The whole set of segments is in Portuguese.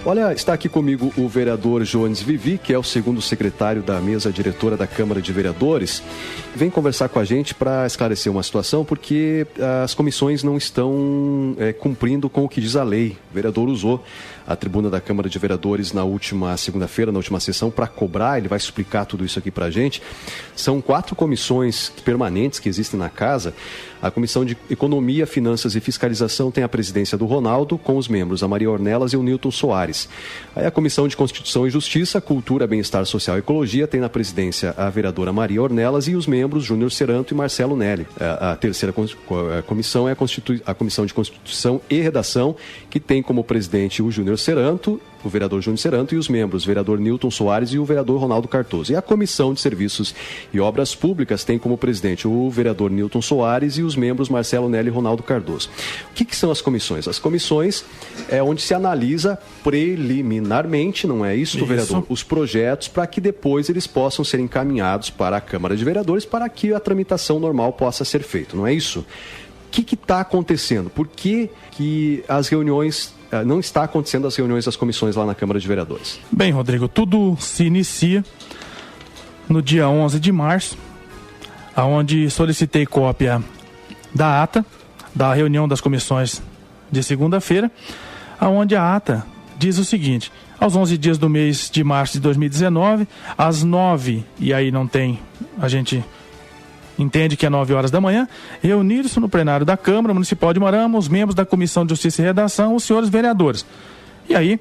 Olha, está aqui comigo o vereador Jones Vivi, que é o segundo secretário da mesa diretora da Câmara de Vereadores. Vem conversar com a gente para esclarecer uma situação, porque as comissões não estão cumprindo com o que diz a lei. O vereador usou a tribuna da Câmara de Vereadores na última segunda-feira, na última sessão, para cobrar. Ele vai explicar tudo isso aqui para a gente. São 4 comissões permanentes que existem na casa. A Comissão de Economia, Finanças e Fiscalização tem a presidência do Ronaldo, com os membros a Maria Ornelas e o Newton Soares. Aí a Comissão de Constituição e Justiça, Cultura, Bem-Estar Social e Ecologia tem na presidência a vereadora Maria Ornelas e os membros Júnior Seranto e Marcelo Nelli. A terceira comissão é a Comissão de Constituição e Redação, que tem como presidente o Júnior Seranto, o vereador Júnior Seranto e os membros, o vereador Newton Soares e o vereador Ronaldo Cardoso. E a Comissão de Serviços e Obras Públicas tem como presidente o vereador Newton Soares e os membros Marcelo Nelli e Ronaldo Cardoso. O que são as comissões? As comissões é onde se analisa preliminarmente, não é isso, vereador? Os projetos para que depois eles possam ser encaminhados para a Câmara de Vereadores para que a tramitação normal possa ser feita, não é isso? O que está acontecendo? Por que as reuniões... não está acontecendo as reuniões das comissões lá na Câmara de Vereadores? Bem, Rodrigo, tudo se inicia no dia 11 de março, onde solicitei cópia da ata da reunião das comissões de segunda-feira, onde a ata diz o seguinte: aos 11 dias do mês de março de 2019, às 9, e aí não tem, a gente entende que é 9 horas da manhã, reuniram-se no plenário da Câmara Municipal de Moarama os membros da Comissão de Justiça e Redação, os senhores vereadores. E aí,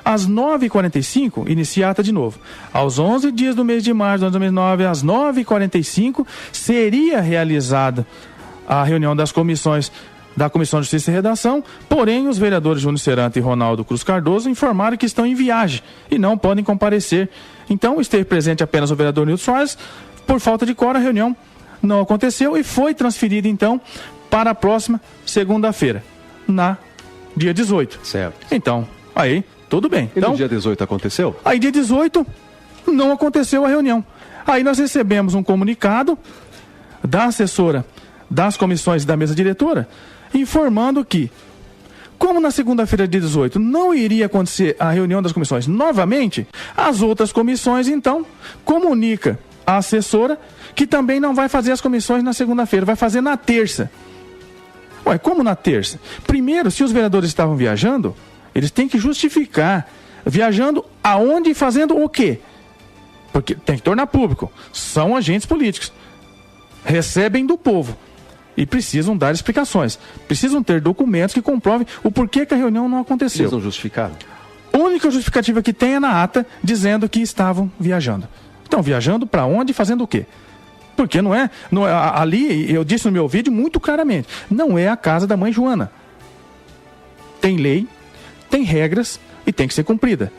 às 9h45, inicia a ata de novo. Aos 11 dias do mês de março de 2009, às 9h45, seria realizada a reunião das comissões da Comissão de Justiça e Redação, porém os vereadores Júnior Seranto e Ronaldo Cruz Cardoso informaram que estão em viagem e não podem comparecer. Então, esteve presente apenas o vereador Nilton Soares. Por falta de quórum, a reunião não aconteceu e foi transferida, então, para a próxima segunda-feira, na dia 18. Certo. Então, aí, tudo bem. E então, no dia 18 aconteceu? Aí, dia 18, não aconteceu a reunião. Aí nós recebemos um comunicado da assessora das comissões da mesa diretora, informando que, como na segunda-feira, dia 18, não iria acontecer a reunião das comissões novamente, as outras comissões, então, comunica a assessora que também não vai fazer as comissões na segunda-feira, vai fazer na terça. Ué, como na terça? Primeiro, se os vereadores estavam viajando, eles têm que justificar. Viajando aonde e fazendo o quê? Porque tem que tornar público. São agentes políticos. Recebem do povo. E precisam dar explicações. Precisam ter documentos que comprovem o porquê que a reunião não aconteceu. Eles não justificaram? A única justificativa que tem é na ata, dizendo que estavam viajando. Estão viajando para onde e fazendo o quê? Porque não é ali, eu disse no meu vídeo muito claramente, não é a casa da mãe Joana. Tem lei, tem regras e tem que ser cumprida.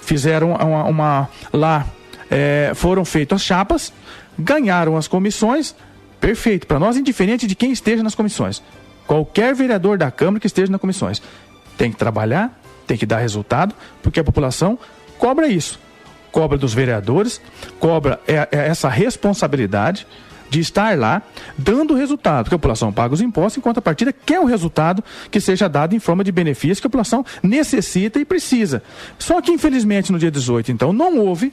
Fizeram foram feitas as chapas, ganharam as comissões, perfeito. Para nós, indiferente de quem esteja nas comissões. Qualquer vereador da Câmara que esteja nas comissões tem que trabalhar, tem que dar resultado, porque a população cobra isso. Cobra dos vereadores, cobra essa responsabilidade de estar lá dando resultado, porque a população paga os impostos, enquanto a partida quer o resultado que seja dado em forma de benefício que a população necessita e precisa. Só que, infelizmente, no dia 18, então, não houve.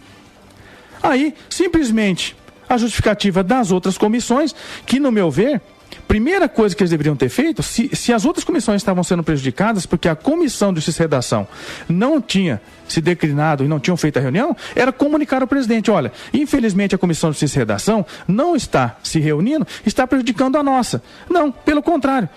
Aí, simplesmente, a justificativa das outras comissões, que, no meu ver, primeira coisa que eles deveriam ter feito, se as outras comissões estavam sendo prejudicadas, porque a Comissão de Justiça e Redação não tinha se declinado e não tinham feito a reunião, era comunicar ao presidente: olha, infelizmente a Comissão de Justiça e Redação não está se reunindo, está prejudicando a nossa. Não, pelo contrário.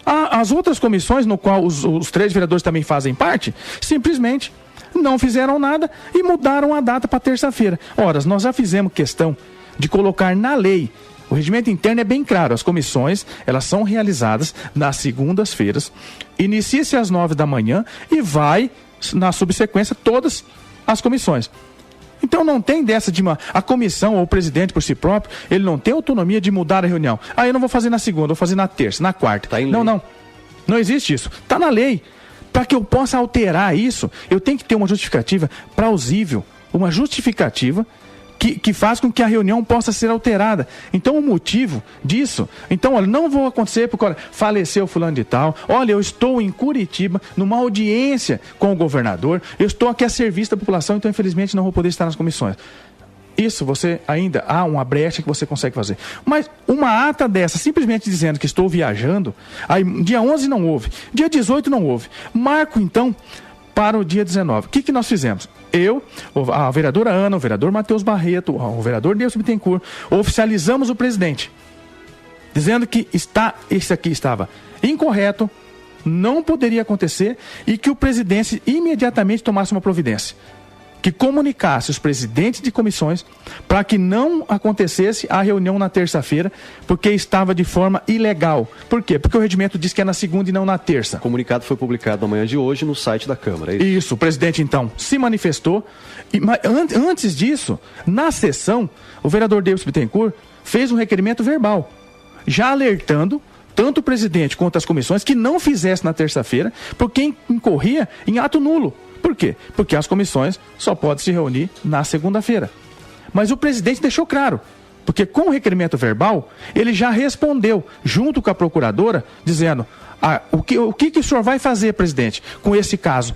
As outras comissões, no qual os 3 vereadores também fazem parte, simplesmente não fizeram nada e mudaram a data para terça-feira. Ora, nós já fizemos questão de colocar na lei. O regimento interno é bem claro, as comissões, elas são realizadas nas segundas-feiras, inicia-se às 9 da manhã e vai, na subsequência, todas as comissões. Então não tem dessa de a comissão ou o presidente por si próprio, ele não tem autonomia de mudar a reunião. Eu não vou fazer na segunda, vou fazer na terça, na quarta. Tá em lei. Não existe isso. Está na lei. Para que eu possa alterar isso, eu tenho que ter uma justificativa plausível, uma justificativa que faz com que a reunião possa ser alterada. Então, o motivo disso, então, olha, não vou acontecer porque, olha, faleceu fulano de tal, olha, eu estou em Curitiba, numa audiência com o governador, eu estou aqui a serviço da população, então, infelizmente, não vou poder estar nas comissões. Isso você ainda há uma brecha que você consegue fazer. Mas uma ata dessa, simplesmente dizendo que estou viajando, aí dia 11 não houve, dia 18 não houve. Marco, então, para o dia 19. O que nós fizemos? Eu, a vereadora Ana, o vereador Matheus Barreto, o vereador Deus Bittencourt, oficializamos o presidente, dizendo que isso aqui estava incorreto, não poderia acontecer e que o presidente imediatamente tomasse uma providência, que comunicasse os presidentes de comissões para que não acontecesse a reunião na terça-feira, porque estava de forma ilegal. Por quê? Porque o regimento diz que é na segunda e não na terça. O comunicado foi publicado na manhã de hoje no site da Câmara, é isso? Isso, o presidente então se manifestou, mas antes disso, na sessão, o vereador Deus Bittencourt fez um requerimento verbal, já alertando tanto o presidente quanto as comissões que não fizesse na terça-feira, porque incorria em ato nulo. Por quê? Porque as comissões só podem se reunir na segunda-feira. Mas o presidente deixou claro, porque com o requerimento verbal, ele já respondeu, junto com a procuradora, dizendo, o que o senhor vai fazer, presidente, com esse caso?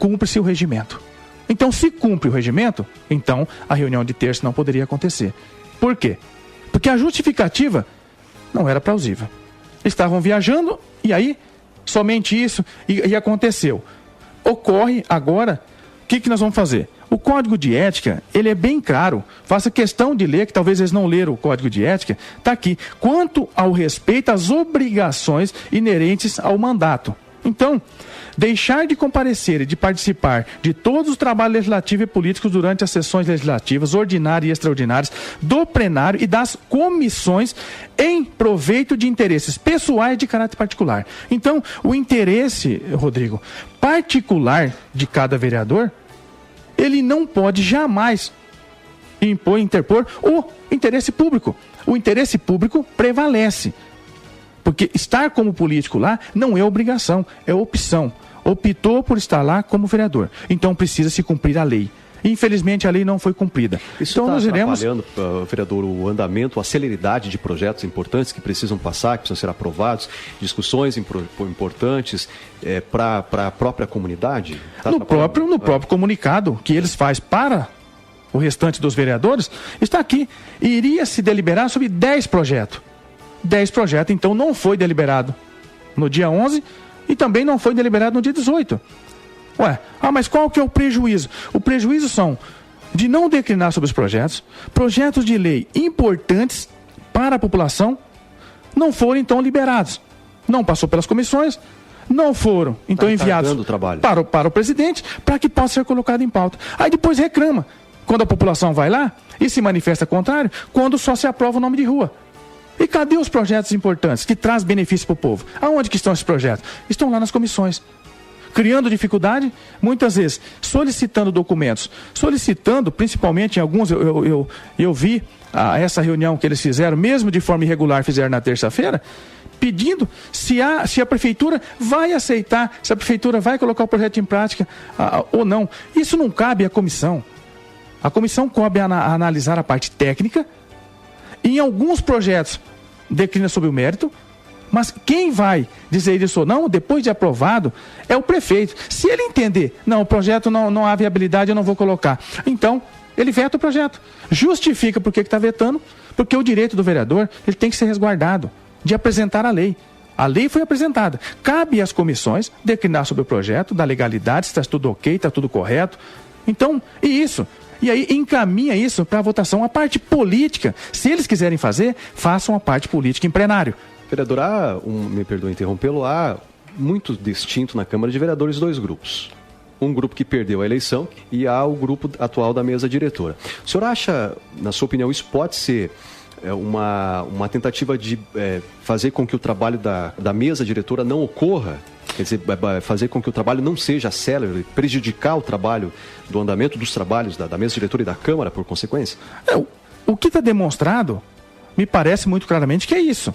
Cumpre-se o regimento. Então, se cumpre o regimento, então a reunião de terça não poderia acontecer. Por quê? Porque a justificativa não era plausível. Estavam viajando e aí, somente isso, e aconteceu. Ocorre agora, o que nós vamos fazer? O Código de Ética, ele é bem claro, faça questão de ler, que talvez eles não leram o Código de Ética, está aqui, quanto ao respeito às obrigações inerentes ao mandato. Então, deixar de comparecer e de participar de todos os trabalhos legislativos e políticos durante as sessões legislativas, ordinárias e extraordinárias, do plenário e das comissões em proveito de interesses pessoais de caráter particular. Então, o interesse, Rodrigo, particular de cada vereador, ele não pode jamais interpor o interesse público. O interesse público prevalece. Porque estar como político lá não é obrigação, é opção. Optou por estar lá como vereador. Então precisa se cumprir a lei. Infelizmente a lei não foi cumprida. Isso então nós iremos... atrapalhando, vereador, o andamento, a celeridade de projetos importantes que precisam passar, que precisam ser aprovados, discussões importantes para a própria comunidade? No próprio comunicado que eles fazem para o restante dos vereadores, está aqui. Iria se deliberar sobre 10 projetos. 10 projetos, então não foi deliberado no dia 11 e também não foi deliberado no dia 18. Mas qual que é o prejuízo? O prejuízo são de não declinar sobre os projetos de lei importantes para a população não foram então liberados. Não passou pelas comissões, não foram então enviados para o presidente para que possa ser colocado em pauta. Aí depois reclama quando a população vai lá e se manifesta contrário, quando só se aprova o nome de rua. E cadê os projetos importantes que trazem benefício para o povo? Aonde que estão esses projetos? Estão lá nas comissões. Criando dificuldade, muitas vezes solicitando documentos, solicitando, principalmente em alguns, eu vi essa reunião que eles fizeram, mesmo de forma irregular, fizeram na terça-feira, pedindo se a prefeitura vai aceitar, se a prefeitura vai colocar o projeto em prática ou não. Isso não cabe à comissão. A comissão cabe a analisar a parte técnica. Em alguns projetos declina sobre o mérito, mas quem vai dizer isso ou não, depois de aprovado, é o prefeito. Se ele entender, não, o projeto não há viabilidade, eu não vou colocar. Então, ele veta o projeto. Justifica por que está vetando, porque o direito do vereador ele tem que ser resguardado de apresentar a lei. A lei foi apresentada. Cabe às comissões declinar sobre o projeto, da legalidade, se está tudo ok, está tudo correto. Então, e aí encaminha isso para a votação. A parte política, se eles quiserem fazer, façam a parte política em plenário. Vereador, me perdoe interrompê-lo, há muito distinto na Câmara de Vereadores 2 grupos. Um grupo que perdeu a eleição e há o grupo atual da mesa diretora. O senhor acha, na sua opinião, isso pode ser uma tentativa de fazer com que o trabalho da mesa diretora não ocorra? Quer dizer, fazer com que o trabalho não seja célere, prejudicar o trabalho do andamento dos trabalhos da mesa diretora e da Câmara, por consequência? O que está demonstrado, me parece muito claramente que é isso.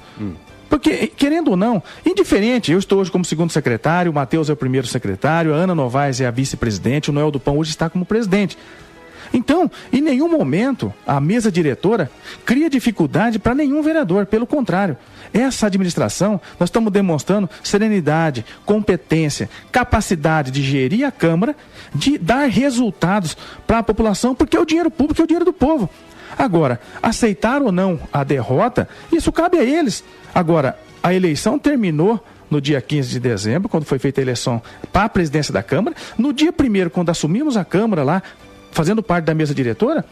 Porque, querendo ou não, indiferente, eu estou hoje como segundo secretário, o Matheus é o primeiro secretário, a Ana Novaes é a vice-presidente, o Noel do Pão hoje está como presidente. Então, em nenhum momento, a mesa diretora cria dificuldade para nenhum vereador. Pelo contrário, essa administração, nós estamos demonstrando serenidade, competência, capacidade de gerir a Câmara, de dar resultados para a população, porque o dinheiro público é o dinheiro do povo. Agora, aceitar ou não a derrota, isso cabe a eles. Agora, a eleição terminou no dia 15 de dezembro, quando foi feita a eleição para a presidência da Câmara. No dia 1º, quando assumimos a Câmara lá, fazendo parte da mesa diretora,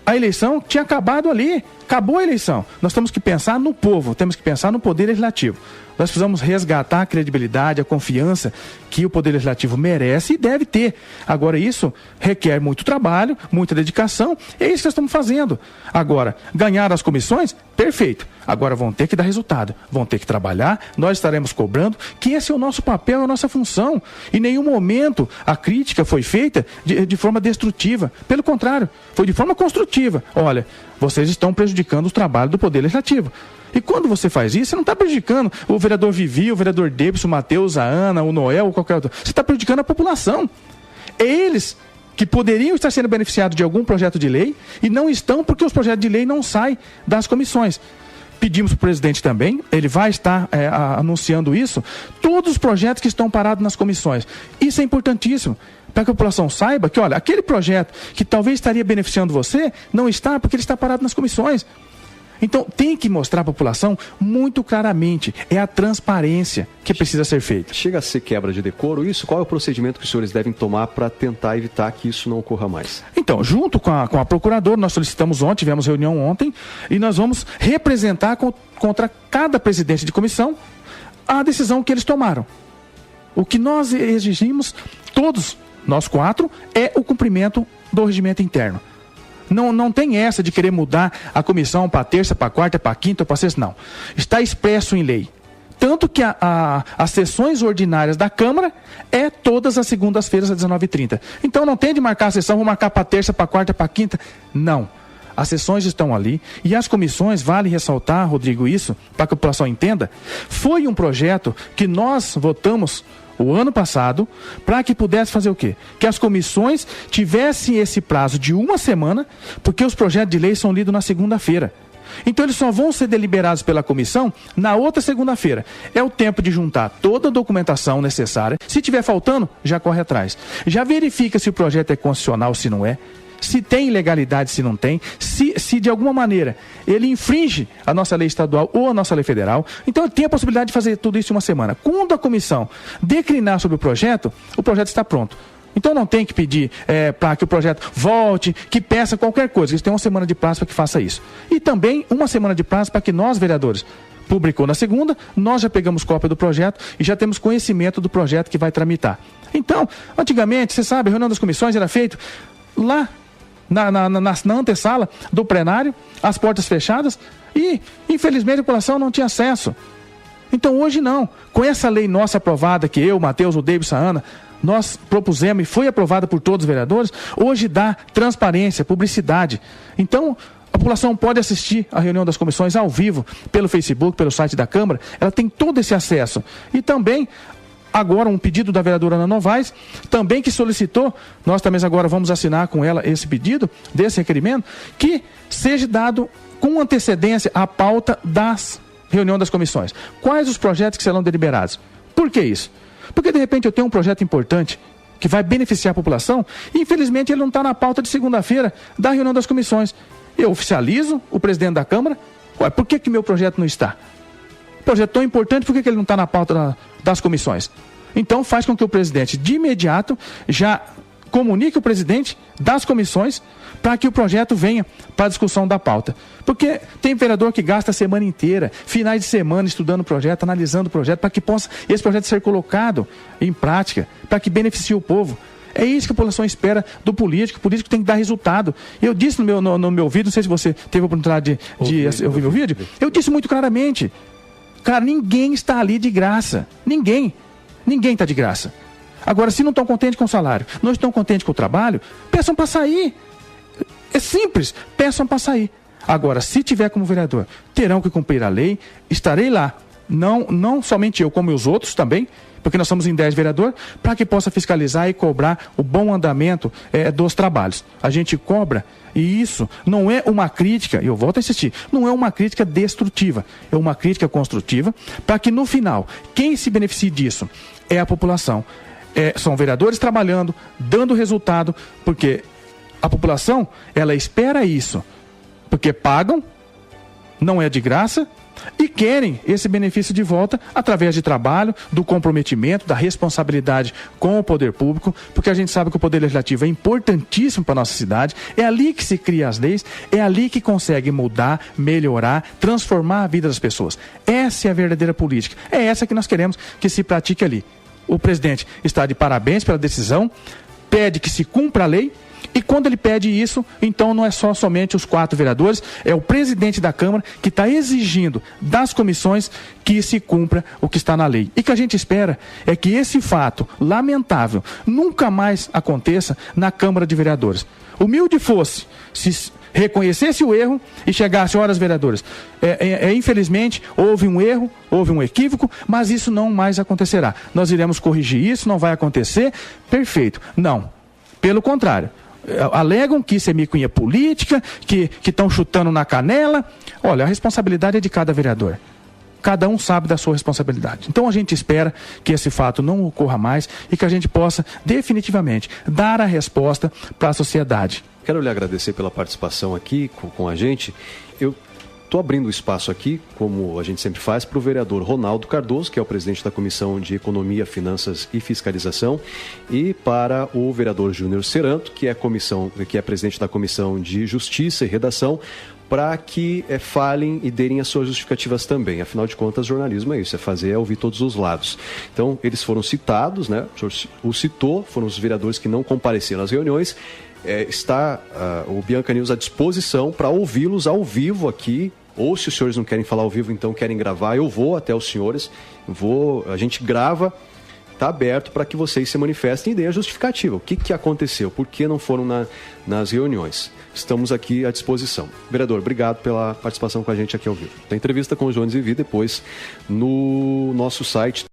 a eleição tinha acabado ali. Acabou a eleição. Nós temos que pensar no povo, temos que pensar no Poder Legislativo. Nós precisamos resgatar a credibilidade, a confiança que o Poder Legislativo merece e deve ter. Agora, isso requer muito trabalho, muita dedicação, é isso que nós estamos fazendo. Agora, ganhar as comissões, perfeito. Agora vão ter que dar resultado, vão ter que trabalhar, nós estaremos cobrando, que esse é o nosso papel, a nossa função. Em nenhum momento a crítica foi feita de forma destrutiva. Pelo contrário, foi de forma construtiva. Olha, vocês estão prejudicando o trabalho do Poder Legislativo. E quando você faz isso, você não está prejudicando o vereador Vivi, o vereador Debson, o Matheus, a Ana, o Noel, ou qualquer outro. Você está prejudicando a população. É eles que poderiam estar sendo beneficiados de algum projeto de lei e não estão porque os projetos de lei não saem das comissões. Pedimos para o presidente também, ele vai estar anunciando isso, todos os projetos que estão parados nas comissões. Isso é importantíssimo, para que a população saiba que, olha, aquele projeto que talvez estaria beneficiando você, não está porque ele está parado nas comissões. Então, tem que mostrar à população muito claramente, é a transparência que precisa ser feita. Chega a ser quebra de decoro isso? Qual é o procedimento que os senhores devem tomar para tentar evitar que isso não ocorra mais? Então, junto com a procuradora, nós solicitamos ontem, tivemos reunião ontem, e nós vamos representar contra cada presidente de comissão a decisão que eles tomaram. O que nós exigimos, todos, nós 4, é o cumprimento do regimento interno. Não tem essa de querer mudar a comissão para terça, para quarta, para quinta ou para sexta, não. Está expresso em lei. Tanto que as sessões ordinárias da Câmara é todas as segundas-feiras às 19h30. Então não tem de marcar a sessão, vou marcar para terça, para quarta, para quinta. Não. As sessões estão ali e as comissões, vale ressaltar, Rodrigo, isso, para que a população entenda, foi um projeto que nós votamos o ano passado, para que pudesse fazer o quê? Que as comissões tivessem esse prazo de 1 semana, porque os projetos de lei são lidos na segunda-feira. Então eles só vão ser deliberados pela comissão na outra segunda-feira. É o tempo de juntar toda a documentação necessária. Se tiver faltando, já corre atrás. Já verifica se o projeto é constitucional, se não é. Se tem ilegalidade, se não tem, se de alguma maneira ele infringe a nossa lei estadual ou a nossa lei federal. Então ele tem a possibilidade de fazer tudo isso em 1 semana. Quando a comissão declinar sobre o projeto está pronto. Então não tem que pedir para que o projeto volte, que peça qualquer coisa. Eles têm 1 semana de prazo para que faça isso. E também 1 semana de prazo para que nós, vereadores, publicou na segunda, nós já pegamos cópia do projeto e já temos conhecimento do projeto que vai tramitar. Então, antigamente, você sabe, a reunião das comissões era feita lá na antessala do plenário, as portas fechadas, e infelizmente a população não tinha acesso. Então hoje não, com essa lei nossa aprovada, que eu, o Matheus, o Davidson, a Ana, nós propusemos e foi aprovada por todos os vereadores, hoje dá transparência, publicidade. Então a população pode assistir a reunião das comissões ao vivo, pelo Facebook, pelo site da Câmara, ela tem todo esse acesso. E também agora um pedido da vereadora Ana Novaes, também que solicitou, nós também agora vamos assinar com ela esse pedido, desse requerimento, que seja dado com antecedência a pauta das reuniões das comissões. Quais os projetos que serão deliberados? Por que isso? Porque de repente eu tenho um projeto importante que vai beneficiar a população e infelizmente ele não está na pauta de segunda-feira da reunião das comissões. Eu oficializo o presidente da Câmara, por que meu projeto não está? Projeto tão importante, por que ele não está na pauta das comissões? Então faz com que o presidente de imediato já comunique o presidente das comissões para que o projeto venha para a discussão da pauta. Porque tem vereador que gasta a semana inteira, finais de semana estudando o projeto, analisando o projeto, para que possa esse projeto ser colocado em prática, para que beneficie o povo. É isso que a população espera do político. O político tem que dar resultado. Eu disse no meu vídeo, não sei se você teve a oportunidade de ouvir meu vídeo, eu disse muito claramente, cara, ninguém está ali de graça. Ninguém está de graça. Agora, se não estão contentes com o salário, não estão contentes com o trabalho, peçam para sair. É simples, peçam para sair. Agora, se tiver como vereador, terão que cumprir a lei, estarei lá não somente eu, como os outros também, porque nós somos em 10 vereadores, para que possa fiscalizar e cobrar o bom andamento dos trabalhos. A gente cobra, e isso não é uma crítica, e eu volto a insistir, não é uma crítica destrutiva, é uma crítica construtiva, para que no final, quem se beneficie disso é a população. São vereadores trabalhando, dando resultado, porque a população, ela espera isso, porque pagam, não é de graça, e querem esse benefício de volta através de trabalho, do comprometimento, da responsabilidade com o poder público, porque a gente sabe que o poder legislativo é importantíssimo para a nossa cidade, é ali que se cria as leis, é ali que consegue mudar, melhorar, transformar a vida das pessoas. Essa é a verdadeira política, é essa que nós queremos que se pratique ali. O presidente está de parabéns pela decisão, pede que se cumpra a lei. E quando ele pede isso, então não é somente os 4 vereadores, é o presidente da Câmara que está exigindo das comissões que se cumpra o que está na lei. E que a gente espera é que esse fato lamentável nunca mais aconteça na Câmara de Vereadores. Humilde fosse se reconhecesse o erro e chegasse, horas vereadores, infelizmente houve um erro, houve um equívoco, mas isso não mais acontecerá. Nós iremos corrigir isso, não vai acontecer, perfeito. Não, pelo contrário. Alegam que isso é micuinha política, que estão chutando na canela. Olha, a responsabilidade é de cada vereador. Cada um sabe da sua responsabilidade. Então a gente espera que esse fato não ocorra mais e que a gente possa definitivamente dar a resposta para a sociedade. Quero lhe agradecer pela participação aqui com a gente. Eu estou abrindo o espaço aqui, como a gente sempre faz, para o vereador Ronaldo Cardoso, que é o presidente da Comissão de Economia, Finanças e Fiscalização, e para o vereador Júnior Seranto, que é presidente da Comissão de Justiça e Redação, para que falem e derem as suas justificativas também. Afinal de contas, jornalismo é isso, é ouvir todos os lados. Então, eles foram citados, né? O senhor o citou, foram os vereadores que não compareceram às reuniões. Está o Bianca News à disposição para ouvi-los ao vivo aqui, ou se os senhores não querem falar ao vivo, então querem gravar, eu vou até os senhores, a gente grava, está aberto para que vocês se manifestem e deem a justificativa. O que aconteceu? Por que não foram nas reuniões? Estamos aqui à disposição. Vereador, obrigado pela participação com a gente aqui ao vivo. Tem entrevista com o Jones Vivi depois no nosso site.